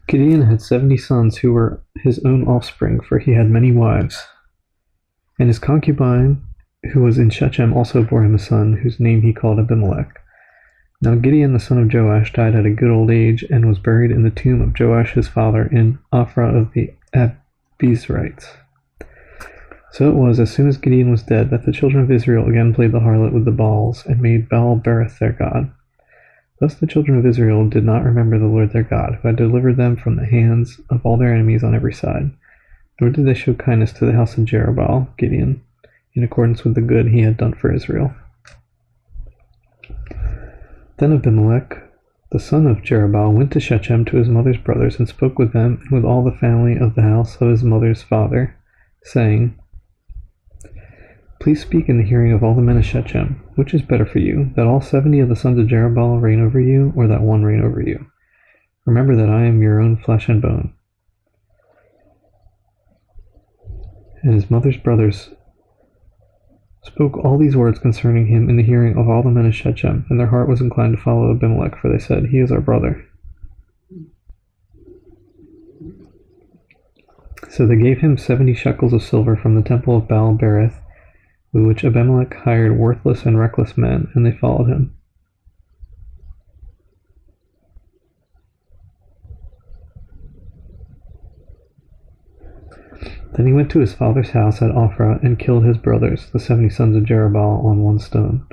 Gideon had 70 sons who were his own offspring, for he had many wives. And his concubine, who was in Shechem, also bore him a son, whose name he called Abimelech. Now Gideon the son of Joash died at a good old age, and was buried in the tomb of Joash his father in Ophrah of the Abiezrites. So it was, as soon as Gideon was dead, that the children of Israel again played the harlot with the Baals, and made Baal-berith their god. Thus the children of Israel did not remember the Lord their God, who had delivered them from the hands of all their enemies on every side. Nor did they show kindness to the house of Jerubbaal, Gideon, in accordance with the good he had done for Israel. Then Abimelech, the son of Jerubbaal, went to Shechem to his mother's brothers, and spoke with them and with all the family of the house of his mother's father, saying, Please speak in the hearing of all the men of Shechem. Which is better for you, that all 70 of the sons of Jerubbaal reign over you, or that one reign over you? Remember that I am your own flesh and bone. And his mother's brothers spoke all these words concerning him in the hearing of all the men of Shechem, and their heart was inclined to follow Abimelech, for they said, He is our brother. So they gave him 70 shekels of silver from the temple of Baal-berith, with which Abimelech hired worthless and reckless men, and they followed him. Then he went to his father's house at Ophrah, and killed his brothers, the 70 sons of Jerubbaal, on one stone.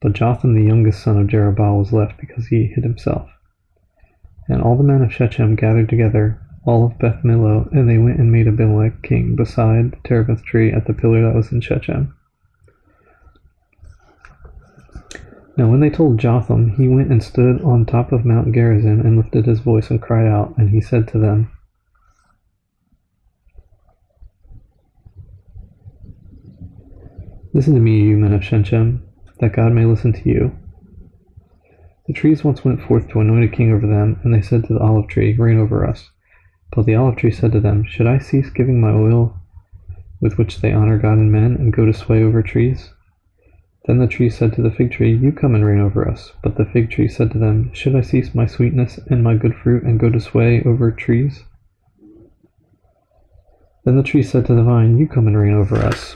But Jotham, the youngest son of Jerubbaal, was left, because he hid himself. And all the men of Shechem gathered together, all of Beth Millo, and they went and made Abimelech king beside the terebinth tree at the pillar that was in Shechem. Now when they told Jotham, he went and stood on top of Mount Gerizim, and lifted his voice and cried out, and he said to them, Listen to me, you men of Shechem, that God may listen to you. The trees once went forth to anoint a king over them, and they said to the olive tree, Reign over us. But the olive tree said to them, Should I cease giving my oil, with which they honor God and men, and go to sway over trees? Then the tree said to the fig tree, You come and reign over us. But the fig tree said to them, Should I cease my sweetness and my good fruit, and go to sway over trees? Then the tree said to the vine, You come and reign over us.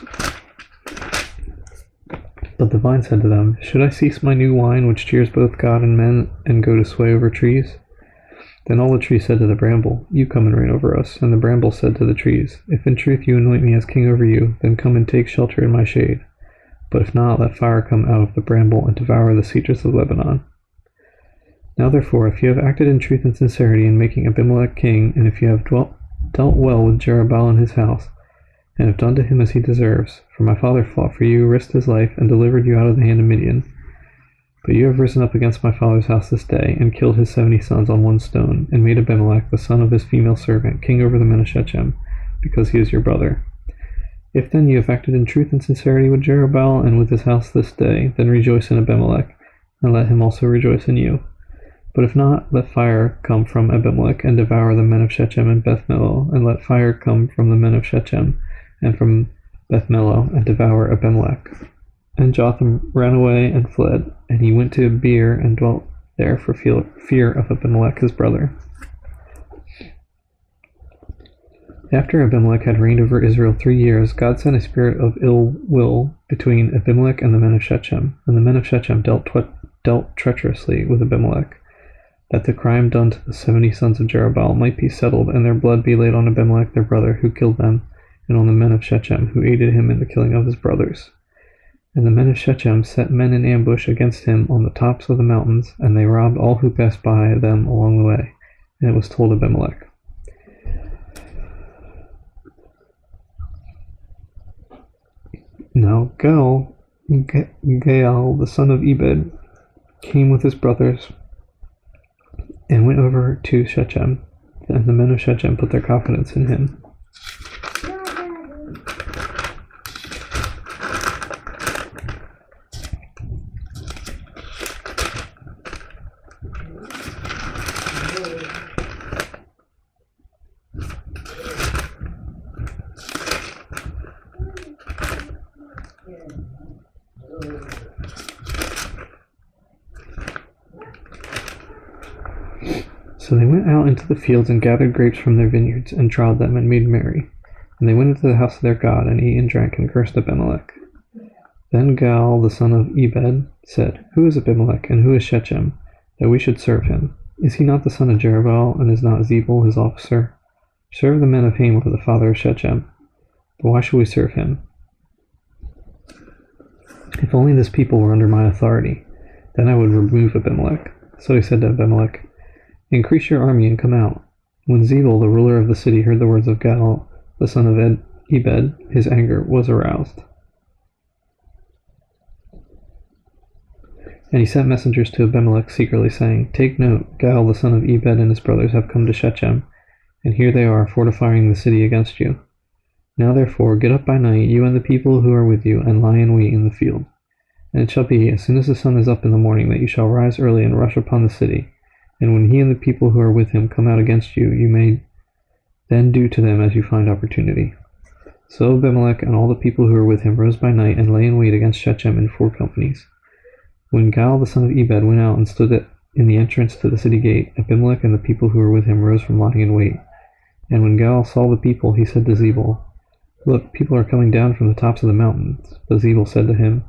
But the vine said to them, Should I cease my new wine, which cheers both God and men, and go to sway over trees? Then all the trees said to the bramble, You come and reign over us. And the bramble said to the trees, If in truth you anoint me as king over you, then come and take shelter in my shade. But if not, let fire come out of the bramble and devour the cedars of Lebanon. Now therefore, if you have acted in truth and sincerity in making Abimelech king, and if you have dealt well with Jerubbaal and his house, and have done to him as he deserves, for my father fought for you, risked his life, and delivered you out of the hand of Midian. But you have risen up against my father's house this day, and killed his 70 sons on one stone, and made Abimelech, the son of his female servant, king over the men of Shechem, because he is your brother. If then you have acted in truth and sincerity with Jerubbaal and with his house this day, then rejoice in Abimelech, and let him also rejoice in you. But if not, let fire come from Abimelech, and devour the men of Shechem and Beth Millo, and let fire come from the men of Shechem and from Beth Millo, and devour Abimelech. And Jotham ran away and fled, and he went to Beer and dwelt there for fear of Abimelech his brother. After Abimelech had reigned over Israel 3 years, God sent a spirit of ill will between Abimelech and the men of Shechem, and the men of Shechem dealt treacherously with Abimelech, that the crime done to the 70 sons of Jerubbaal might be settled, and their blood be laid on Abimelech their brother, who killed them, and on the men of Shechem, who aided him in the killing of his brothers. And the men of Shechem set men in ambush against him on the tops of the mountains, and they robbed all who passed by them along the way. And it was told Abimelech. Now Gaal, the son of Ebed, came with his brothers, and went over to Shechem, and the men of Shechem put their confidence in him. So they went out into the fields and gathered grapes from their vineyards, and trod them, and made merry. And they went into the house of their God, and ate and drank, and cursed Abimelech. Then Gaal the son of Ebed said, Who is Abimelech, and who is Shechem, that we should serve him? Is he not the son of Jerubbaal, and is not Zebul his officer? Serve the men of Hamor, the father of Shechem. But why should we serve him? If only this people were under my authority, then I would remove Abimelech. So he said to Abimelech, Increase your army and come out. When Zebul, the ruler of the city, heard the words of Gaal, the son of Ebed, his anger was aroused. And he sent messengers to Abimelech secretly, saying, Take note, Gaal, the son of Ebed, and his brothers have come to Shechem, and here they are fortifying the city against you. Now therefore get up by night, you and the people who are with you, and lie in wait in the field. And it shall be, as soon as the sun is up in the morning, that you shall rise early and rush upon the city. And when he and the people who are with him come out against you, you may then do to them as you find opportunity. So Abimelech and all the people who were with him rose by night and lay in wait against Shechem in 4 companies. When Gaal the son of Ebed went out and stood in the entrance to the city gate, Abimelech and the people who were with him rose from lying in wait. And when Gaal saw the people, he said to Zebul, Look, people are coming down from the tops of the mountains. But Zebul said to him,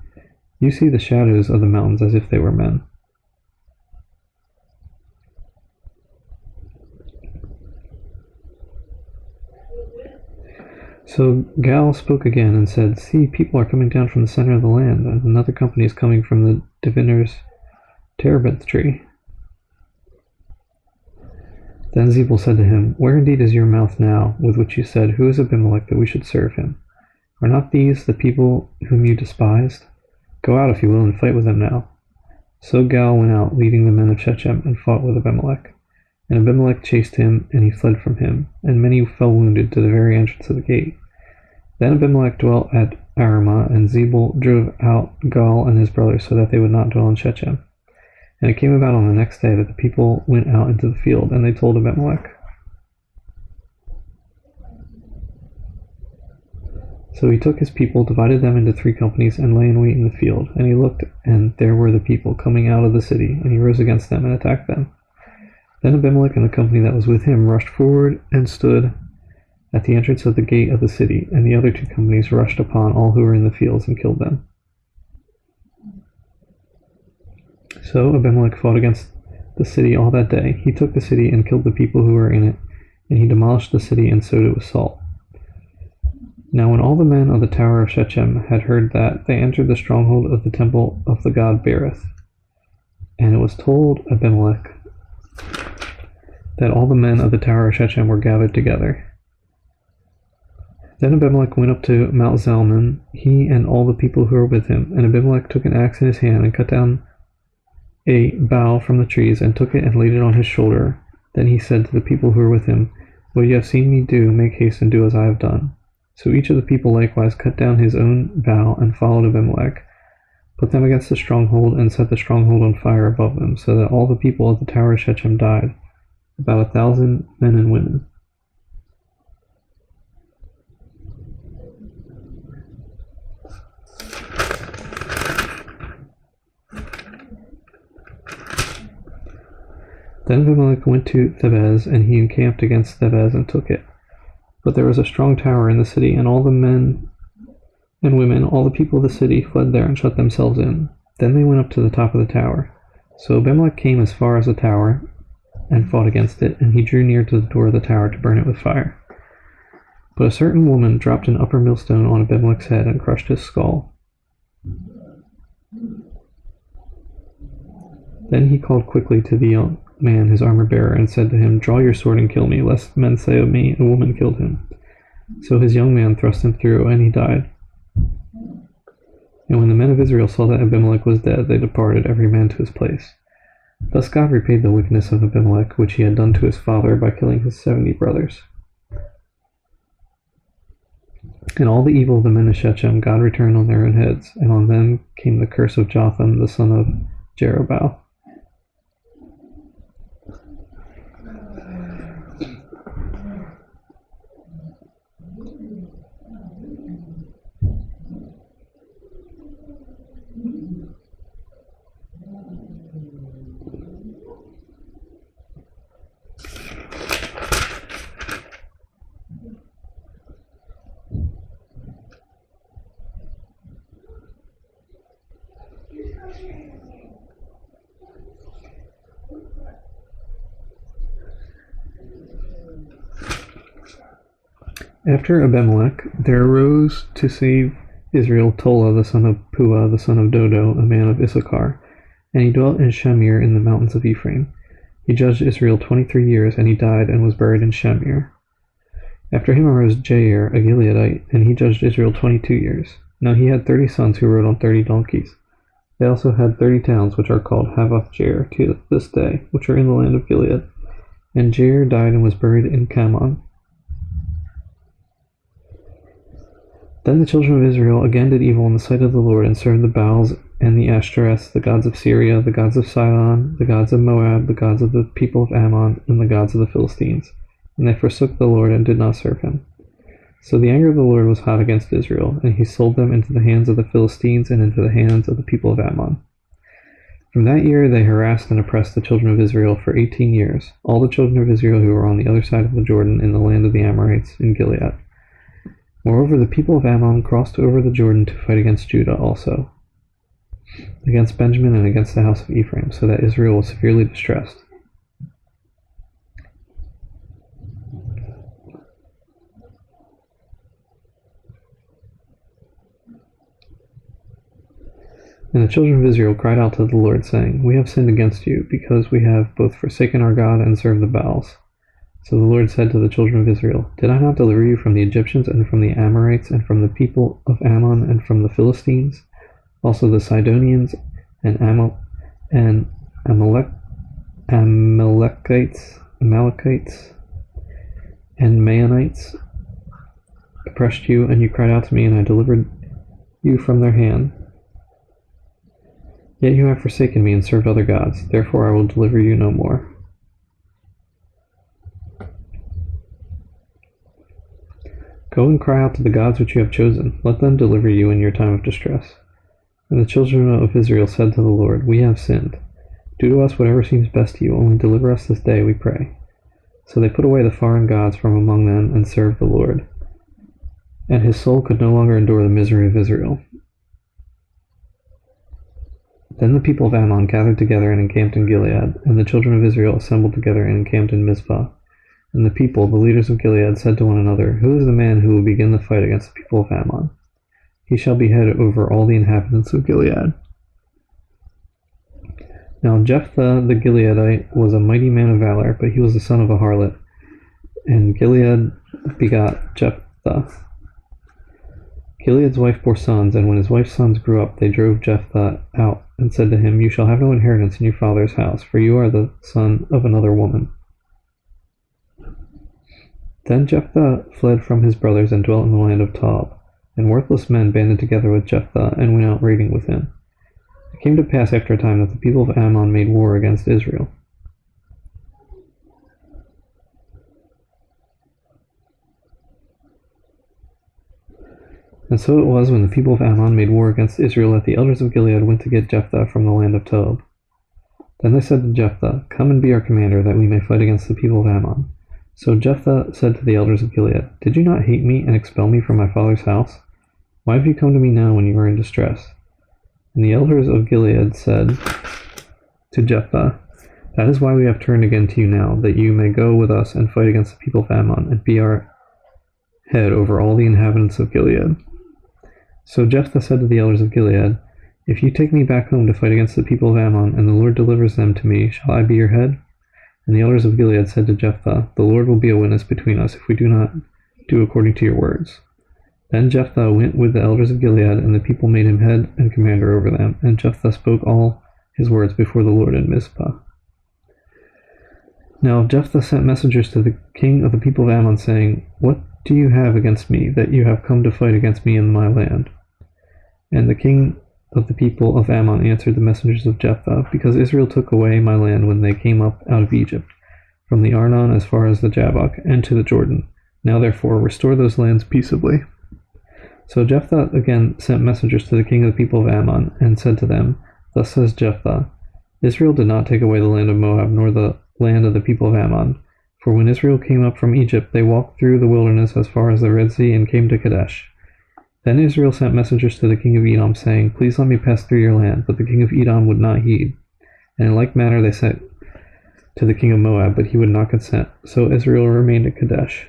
You see the shadows of the mountains as if they were men. So Gaal spoke again and said, See, people are coming down from the center of the land, and another company is coming from the diviner's terebinth tree. Then Zebul said to him, Where indeed is your mouth now, with which you said, Who is Abimelech, that we should serve him? Are not these the people whom you despised? Go out, if you will, and fight with them now. So Gaal went out, leading the men of Shechem, and fought with Abimelech. And Abimelech chased him, and he fled from him, and many fell wounded to the very entrance of the gate. Then Abimelech dwelt at Arumah, and Zebul drove out Gaal and his brothers, so that they would not dwell in Shechem. And it came about on the next day that the people went out into the field, and they told Abimelech. So he took his people, divided them into 3 companies, and lay in wait in the field. And he looked, and there were the people coming out of the city, and he rose against them and attacked them. Then Abimelech and the company that was with him rushed forward and stood at the entrance of the gate of the city, and the other 2 companies rushed upon all who were in the fields and killed them. So Abimelech fought against the city all that day. He took the city and killed the people who were in it, and he demolished the city and sowed it with salt. Now when all the men of the tower of Shechem had heard that, they entered the stronghold of the temple of the god Berith. And it was told Abimelech that all the men of the tower of Shechem were gathered together. Then Abimelech went up to Mount Zalmon, he and all the people who were with him. And Abimelech took an axe in his hand and cut down a bough from the trees, and took it and laid it on his shoulder. Then he said to the people who were with him, What you have seen me do, make haste and do as I have done. So each of the people likewise cut down his own bough and followed Abimelech, put them against the stronghold, and set the stronghold on fire above them, so that all the people of the tower of Shechem died, about 1,000 men and women. Then Abimelech went to Thebez, and he encamped against Thebez and took it. But there was a strong tower in the city, and all the men and women, all the people of the city, fled there and shut themselves in. Then they went up to the top of the tower. So Abimelech came as far as the tower, and fought against it, and he drew near to the door of the tower to burn it with fire. But a certain woman dropped an upper millstone on Abimelech's head and crushed his skull. Then he called quickly to the young man, his armor-bearer, and said to him, Draw your sword and kill me, lest men say of me, A woman killed him. So his young man thrust him through, and he died. And when the men of Israel saw that Abimelech was dead, they departed, every man to his place. Thus God repaid the wickedness of Abimelech, which he had done to his father, by killing his 70 brothers. And all the evil of the men of Shechem God returned on their own heads, and on them came the curse of Jotham the son of Jerubbaal. After Abimelech, there arose to save Israel Tola the son of Puah the son of Dodo, a man of Issachar, and he dwelt in Shamir in the mountains of Ephraim. He judged Israel 23 years, and he died and was buried in Shamir. After him arose Jair, a Gileadite, and he judged Israel 22 years. Now he had 30 sons who rode on 30 donkeys. They also had 30 towns, which are called Havoth-Jair to this day, which are in the land of Gilead. And Jair died and was buried in Kamon. Then the children of Israel again did evil in the sight of the Lord, and served the Baals and the Ashtoreths, the gods of Syria, the gods of Sidon, the gods of Moab, the gods of the people of Ammon, and the gods of the Philistines. And they forsook the Lord and did not serve him. So the anger of the Lord was hot against Israel, and he sold them into the hands of the Philistines and into the hands of the people of Ammon. From that year they harassed and oppressed the children of Israel for 18 years, all the children of Israel who were on the other side of the Jordan in the land of the Amorites in Gilead. Moreover, the people of Ammon crossed over the Jordan to fight against Judah also, against Benjamin and against the house of Ephraim, so that Israel was severely distressed. And the children of Israel cried out to the Lord, saying, We have sinned against you, because we have both forsaken our God and served the Baals. So the Lord said to the children of Israel, Did I not deliver you from the Egyptians, and from the Amorites, and from the people of Ammon, and from the Philistines, also the Sidonians, and Amalekites, and Maonites oppressed you, and you cried out to me, and I delivered you from their hand. Yet you have forsaken me and served other gods, therefore I will deliver you no more. Go and cry out to the gods which you have chosen, let them deliver you in your time of distress. And the children of Israel said to the Lord, We have sinned. Do to us whatever seems best to you, only deliver us this day, we pray. So they put away the foreign gods from among them and served the Lord. And his soul could no longer endure the misery of Israel. Then the people of Ammon gathered together and encamped in Gilead, and the children of Israel assembled together and encamped in Mizpah. And the people, the leaders of Gilead, said to one another, Who is the man who will begin the fight against the people of Ammon? He shall be head over all the inhabitants of Gilead. Now Jephthah the Gileadite was a mighty man of valor, but he was the son of a harlot. And Gilead begot Jephthah. Gilead's wife bore sons, and when his wife's sons grew up, they drove Jephthah out, and said to him, You shall have no inheritance in your father's house, for you are the son of another woman. Then Jephthah fled from his brothers and dwelt in the land of Tob, and worthless men banded together with Jephthah and went out raiding with him. It came to pass after a time that the people of Ammon made war against Israel. And so it was when the people of Ammon made war against Israel that the elders of Gilead went to get Jephthah from the land of Tob. Then they said to Jephthah, Come and be our commander, that we may fight against the people of Ammon. So Jephthah said to the elders of Gilead, Did you not hate me and expel me from my father's house? Why have you come to me now when you are in distress? And the elders of Gilead said to Jephthah, That is why we have turned again to you now, that you may go with us and fight against the people of Ammon, and be our head over all the inhabitants of Gilead. So Jephthah said to the elders of Gilead, If you take me back home to fight against the people of Ammon, and the Lord delivers them to me, shall I be your head? And the elders of Gilead said to Jephthah, The Lord will be a witness between us if we do not do according to your words. Then Jephthah went with the elders of Gilead, and the people made him head and commander over them. And Jephthah spoke all his words before the Lord in Mizpah. Now Jephthah sent messengers to the king of the people of Ammon, saying, What do you have against me, that you have come to fight against me in my land? And the king of the people of Ammon answered the messengers of Jephthah, Because Israel took away my land when they came up out of Egypt, from the Arnon as far as the Jabbok, and to the Jordan. Now therefore restore those lands peaceably. So Jephthah again sent messengers to the king of the people of Ammon, and said to them, Thus says Jephthah, Israel did not take away the land of Moab, nor the land of the people of Ammon. For when Israel came up from Egypt, they walked through the wilderness as far as the Red Sea, and came to Kadesh. Then Israel sent messengers to the king of Edom, saying, Please let me pass through your land. But the king of Edom would not heed. And in like manner they sent to the king of Moab, but he would not consent. So Israel remained at Kadesh.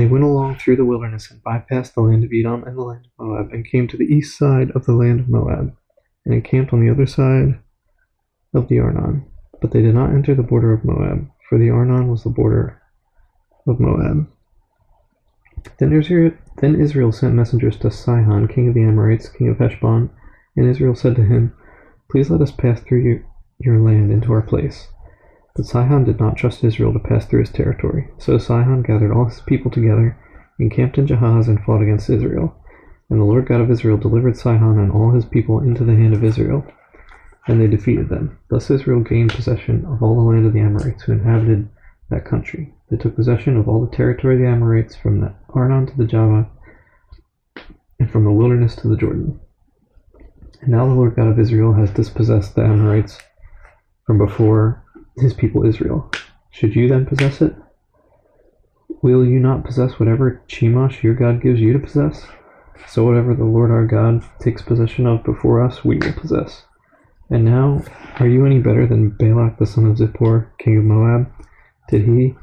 they went along through the wilderness and bypassed the land of Edom and the land of Moab, and came to the east side of the land of Moab, and encamped on the other side of the Arnon. But they did not enter the border of Moab, for the Arnon was the border of Moab. Then Israel sent messengers to Sihon, king of the Amorites, king of Heshbon, and Israel said to him, Please let us pass through your land into our place. But Sihon did not trust Israel to pass through his territory. So Sihon gathered all his people together, encamped in Jahaz, and fought against Israel. And the Lord God of Israel delivered Sihon and all his people into the hand of Israel, and they defeated them. Thus Israel gained possession of all the land of the Amorites who inhabited that country. They took possession of all the territory of the Amorites from the Arnon to the Java, and from the wilderness to the Jordan. And now the Lord God of Israel has dispossessed the Amorites from before his people Israel. Should you then possess it? Will you not possess whatever Chemosh your God gives you to possess? So whatever the Lord our God takes possession of before us, we will possess. And now, are you any better than Balak the son of Zippor, king of Moab? Did he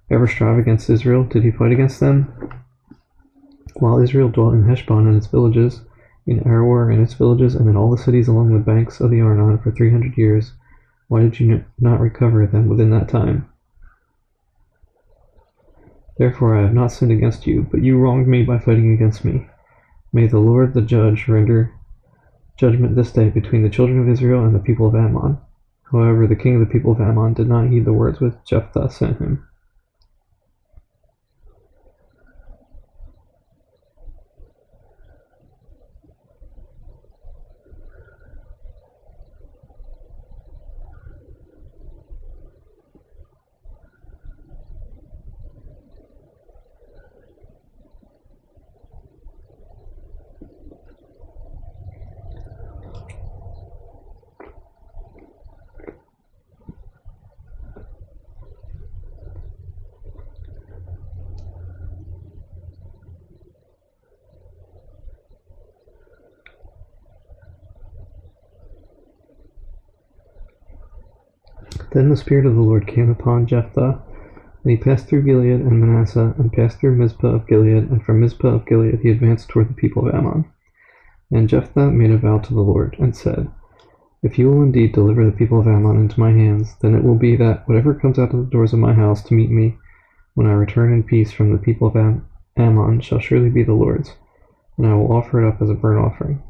ever strive against Israel? Did he fight against them? While Israel dwelt in Heshbon and its villages, in Aroer and its villages, and in all the cities along the banks of the Arnon for 300 years, why did you not recover them within that time? Therefore I have not sinned against you, but you wronged me by fighting against me. May the Lord the judge render judgment this day between the children of Israel and the people of Ammon. However, the king of the people of Ammon did not heed the words which Jephthah sent him. Then the Spirit of the Lord came upon Jephthah, and he passed through Gilead and Manasseh, and passed through Mizpah of Gilead, and from Mizpah of Gilead he advanced toward the people of Ammon. And Jephthah made a vow to the Lord, and said, If you will indeed deliver the people of Ammon into my hands, then it will be that whatever comes out of the doors of my house to meet me when I return in peace from the people of Ammon shall surely be the Lord's, and I will offer it up as a burnt offering.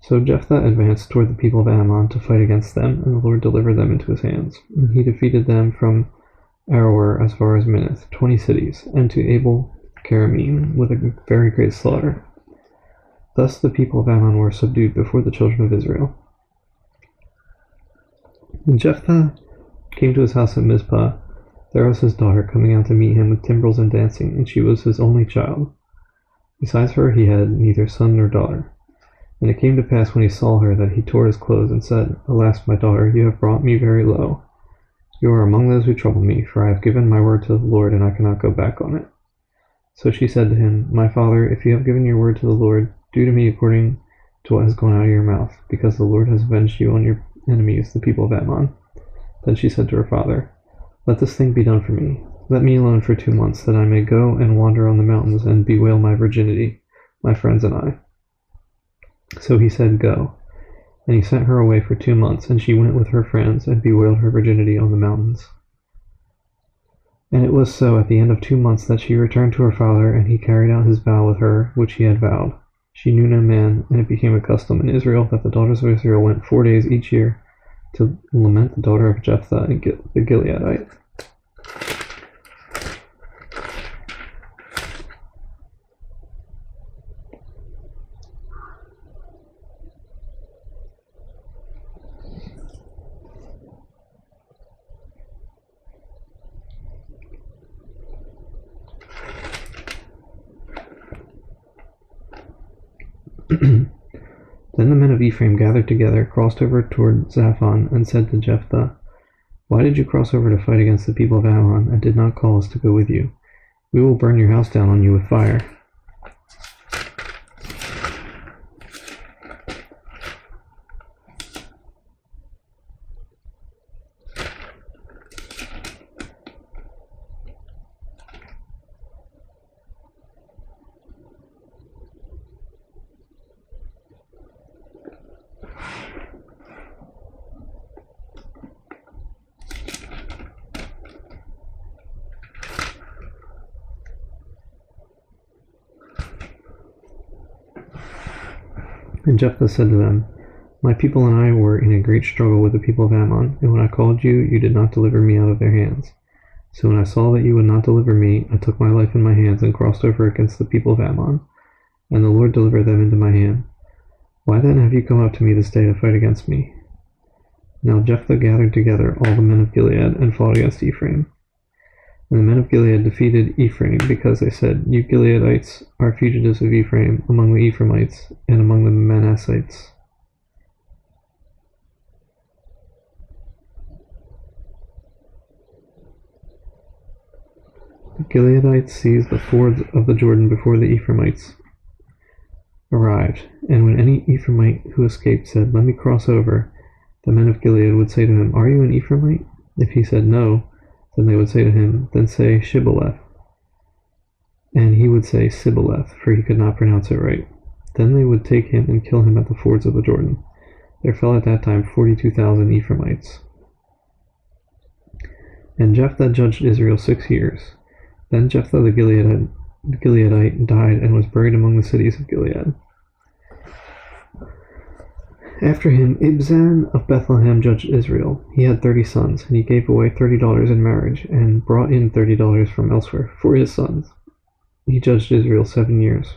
So Jephthah advanced toward the people of Ammon to fight against them, and the Lord delivered them into his hands. And he defeated them from Aroer as far as Minnith, 20 cities, and to Abel-keramim with a very great slaughter. Thus the people of Ammon were subdued before the children of Israel. When Jephthah came to his house at Mizpah, there was his daughter coming out to meet him with timbrels and dancing, and she was his only child. Besides her he had neither son nor daughter. And it came to pass when he saw her that he tore his clothes and said, Alas, my daughter, you have brought me very low. You are among those who trouble me, for I have given my word to the Lord, and I cannot go back on it. So she said to him, My father, if you have given your word to the Lord, do to me according to what has gone out of your mouth, because the Lord has avenged you on your enemies, the people of Ammon. Then she said to her father, Let this thing be done for me. Let me alone for 2 months, that I may go and wander on the mountains and bewail my virginity, my friends and I. So he said, Go. And he sent her away for 2 months, and she went with her friends and bewailed her virginity on the mountains. And it was so at the end of 2 months that she returned to her father, and he carried out his vow with her, which he had vowed. She knew no man, and it became a custom in Israel that the daughters of Israel went 4 days each year to lament the daughter of Jephthah the Gileadite. Then the men of Ephraim gathered together, crossed over toward Zaphon, and said to Jephthah, Why did you cross over to fight against the people of Ammon, and did not call us to go with you? We will burn your house down on you with fire. And Jephthah said to them, My people and I were in a great struggle with the people of Ammon, and when I called you, you did not deliver me out of their hands. So when I saw that you would not deliver me, I took my life in my hands and crossed over against the people of Ammon, and the Lord delivered them into my hand. Why then have you come up to me this day to fight against me? Now Jephthah gathered together all the men of Gilead and fought against Ephraim. And the men of Gilead defeated Ephraim, because they said, You Gileadites are fugitives of Ephraim among the Ephraimites and among the Manassites. The Gileadites seized the fords of the Jordan before the Ephraimites arrived, and when any Ephraimite who escaped said, Let me cross over, the men of Gilead would say to him, Are you an Ephraimite? If he said no, then they would say to him, Then say Shibboleth. And he would say Sibboleth, for he could not pronounce it right. Then they would take him and kill him at the fords of the Jordan. There fell at that time 42,000 Ephraimites. And Jephthah judged Israel 6 years. Then Jephthah the Gileadite died and was buried among the cities of Gilead. After him, Ibzan of Bethlehem judged Israel. He had 30 sons, and he gave away $30 in marriage, and brought in $30 from elsewhere for his sons. He judged Israel 7 years.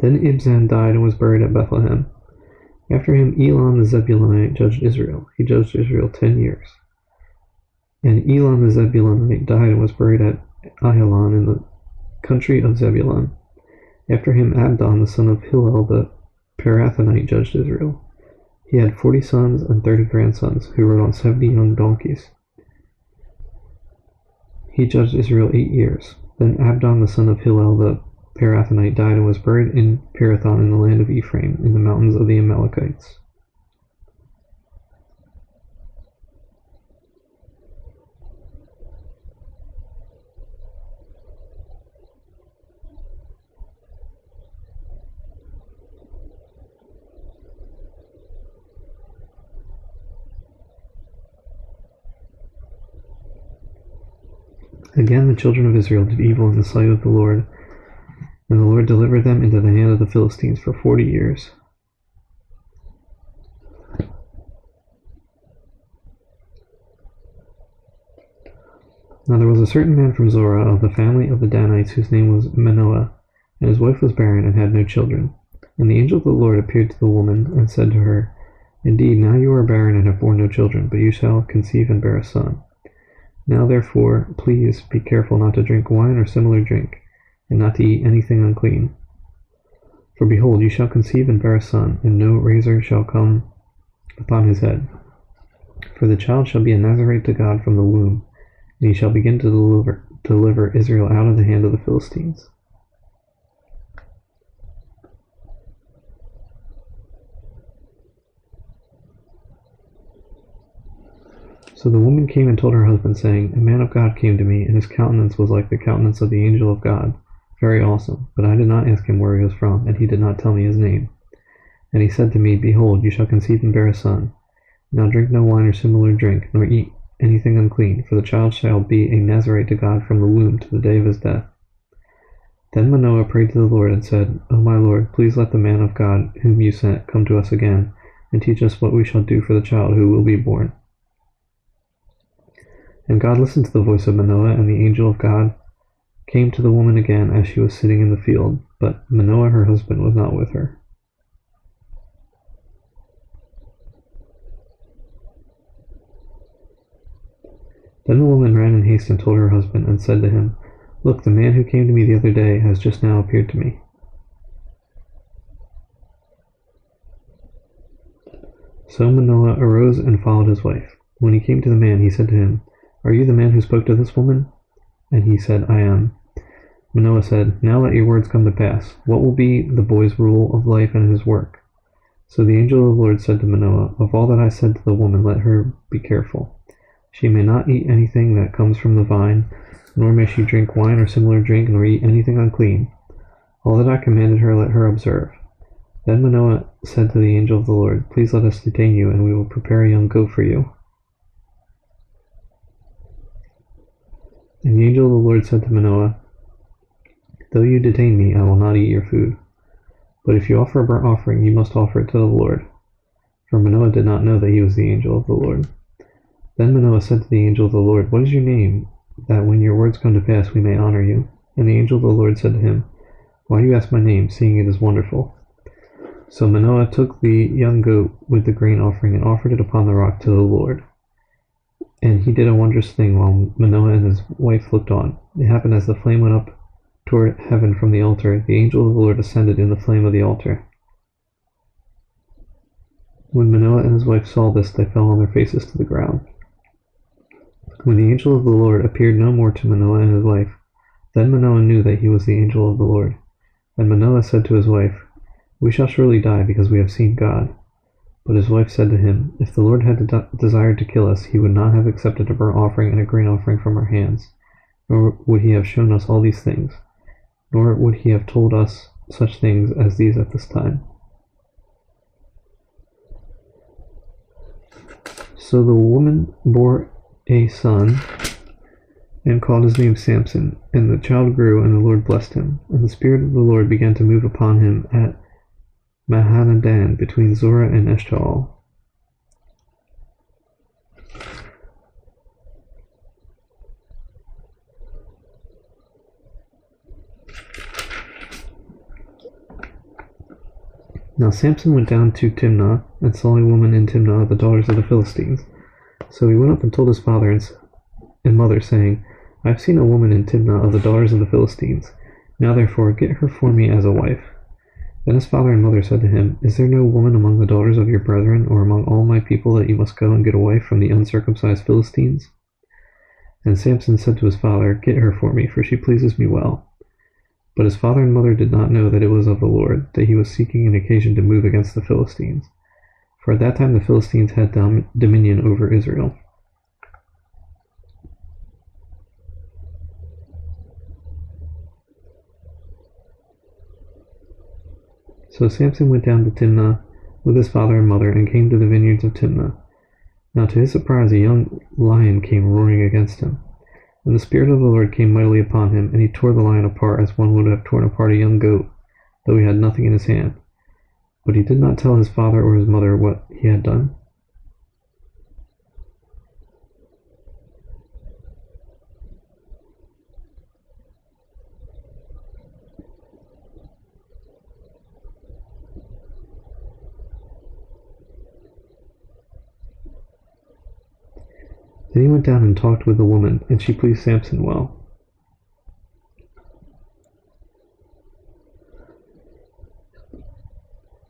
Then Ibzan died and was buried at Bethlehem. After him, Elon the Zebulunite judged Israel. He judged Israel 10 years. And Elon the Zebulunite died and was buried at Ajalon in the country of Zebulun. After him, Abdon the son of Hillel the Pirathonite judged Israel. He had 40 sons and 30 grandsons, who rode on 70 young donkeys. He judged Israel 8 years. Then Abdon the son of Hillel the Pirathonite died and was buried in Pirathon in the land of Ephraim, in the mountains of the Amalekites. Again the children of Israel did evil in the sight of the Lord, and the Lord delivered them into the hand of the Philistines for 40 years. Now there was a certain man from Zorah of the family of the Danites whose name was Manoah, and his wife was barren and had no children. And the angel of the Lord appeared to the woman and said to her, Indeed, now you are barren and have borne no children, but you shall conceive and bear a son. Now therefore, please be careful not to drink wine or similar drink, and not to eat anything unclean. For behold, you shall conceive and bear a son, and no razor shall come upon his head. For the child shall be a Nazarite to God from the womb, and he shall begin to deliver Israel out of the hand of the Philistines. So the woman came and told her husband, saying, A man of God came to me, and his countenance was like the countenance of the angel of God, very awesome. But I did not ask him where he was from, and he did not tell me his name. And he said to me, Behold, you shall conceive and bear a son. Now drink no wine or similar drink, nor eat anything unclean, for the child shall be a Nazarite to God from the womb to the day of his death. Then Manoah prayed to the Lord and said, O my Lord, please let the man of God whom you sent come to us again, and teach us what we shall do for the child who will be born. And God listened to the voice of Manoah, and the angel of God came to the woman again as she was sitting in the field, but Manoah her husband was not with her. Then the woman ran in haste and told her husband, and said to him, Look, the man who came to me the other day has just now appeared to me. So Manoah arose and followed his wife. When he came to the man, he said to him, Are you the man who spoke to this woman? And he said, I am. Manoah said, Now let your words come to pass. What will be the boy's rule of life and his work? So the angel of the Lord said to Manoah, Of all that I said to the woman, let her be careful. She may not eat anything that comes from the vine, nor may she drink wine or similar drink, nor eat anything unclean. All that I commanded her, let her observe. Then Manoah said to the angel of the Lord, Please let us detain you, and we will prepare a young goat for you. And the angel of the Lord said to Manoah, Though you detain me, I will not eat your food. But if you offer a burnt offering, you must offer it to the Lord." For Manoah did not know that he was the angel of the Lord. Then Manoah said to the angel of the Lord, "What is your name, that when your words come to pass we may honor you?" And the angel of the Lord said to him, "Why do you ask my name, seeing it is wonderful?" So Manoah took the young goat with the grain offering and offered it upon the rock to the Lord. And he did a wondrous thing while Manoah and his wife looked on. It happened as the flame went up toward heaven from the altar, the angel of the Lord ascended in the flame of the altar. When Manoah and his wife saw this, they fell on their faces to the ground. When the angel of the Lord appeared no more to Manoah and his wife, then Manoah knew that he was the angel of the Lord. And Manoah said to his wife, "We shall surely die because we have seen God." But his wife said to him, "If the Lord had desired to kill us, he would not have accepted a burnt offering and a grain offering from our hands, nor would he have shown us all these things, nor would he have told us such things as these at this time." So the woman bore a son and called his name Samson. And the child grew, and the Lord blessed him. And the Spirit of the Lord began to move upon him at Mahanadan, between Zorah and Eshtaol. Now Samson went down to Timnah, and saw a woman in Timnah of the daughters of the Philistines. So he went up and told his father and mother, saying, "I have seen a woman in Timnah of the daughters of the Philistines. Now therefore get her for me as a wife." Then his father and mother said to him, "Is there no woman among the daughters of your brethren, or among all my people, that you must go and get a wife from the uncircumcised Philistines?" And Samson said to his father, "Get her for me, for she pleases me well." But his father and mother did not know that it was of the Lord, that he was seeking an occasion to move against the Philistines. For at that time the Philistines had dominion over Israel. So Samson went down to Timnah with his father and mother, and came to the vineyards of Timnah. Now to his surprise a young lion came roaring against him. And the Spirit of the Lord came mightily upon him, and he tore the lion apart as one would have torn apart a young goat, though he had nothing in his hand. But he did not tell his father or his mother what he had done. Then he went down and talked with the woman, and she pleased Samson well.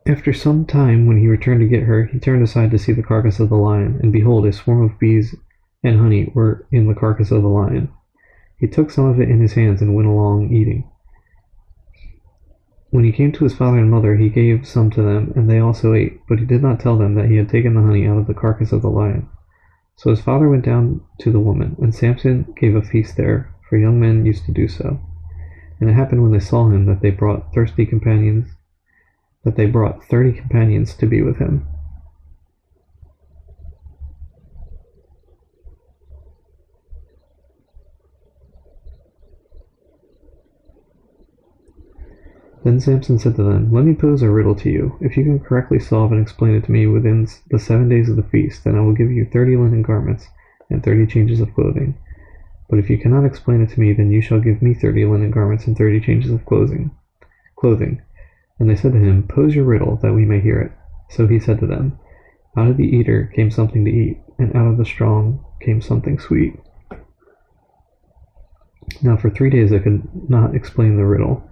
After some time, when he returned to get her, he turned aside to see the carcass of the lion, and behold, a swarm of bees and honey were in the carcass of the lion. He took some of it in his hands and went along eating. When he came to his father and mother, he gave some to them, and they also ate, but he did not tell them that he had taken the honey out of the carcass of the lion. So his father went down to the woman, and Samson gave a feast there, for young men used to do so. And it happened when they saw him that they brought 30 companions to be with him. Then Samson said to them, "Let me pose a riddle to you. If you can correctly solve and explain it to me within the 7 days of the feast, then I will give you 30 linen garments and 30 changes of clothing. But if you cannot explain it to me, then you shall give me 30 linen garments and 30 changes of clothing." And they said to him, "Pose your riddle, that we may hear it." So he said to them, "Out of the eater came something to eat, and out of the strong came something sweet." Now for 3 days they could not explain the riddle.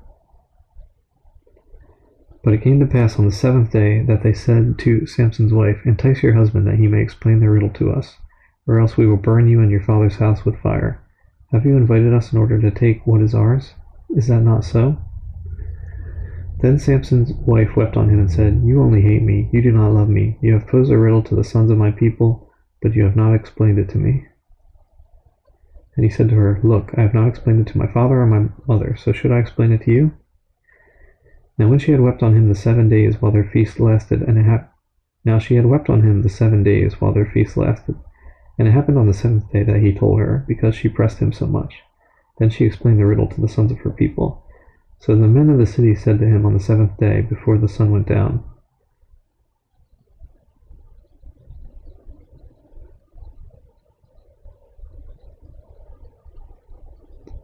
But it came to pass on the 7th day that they said to Samson's wife, "Entice your husband, that he may explain the riddle to us, or else we will burn you and your father's house with fire. Have you invited us in order to take what is ours? Is that not so?" Then Samson's wife wept on him and said, "You only hate me. You do not love me. You have posed a riddle to the sons of my people, but you have not explained it to me." And he said to her, "Look, I have not explained it to my father or my mother, so should I explain it to you?" Now when she had wept on him the 7 days while their feast lasted, and it happened on the 7th day that he told her, because she pressed him so much. Then she explained the riddle to the sons of her people. So the men of the city said to him on the seventh day, before the sun went down,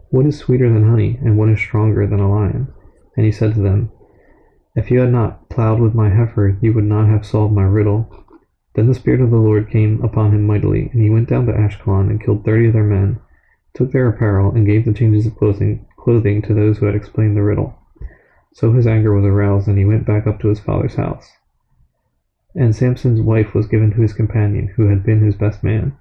"What is sweeter than honey, and what is stronger than a lion?" And he said to them, "If you had not plowed with my heifer, you would not have solved my riddle." Then the Spirit of the Lord came upon him mightily, and he went down to Ashkelon and killed 30 of their men, took their apparel, and gave the changes of clothing to those who had explained the riddle. So his anger was aroused, and he went back up to his father's house. And Samson's wife was given to his companion, who had been his best man.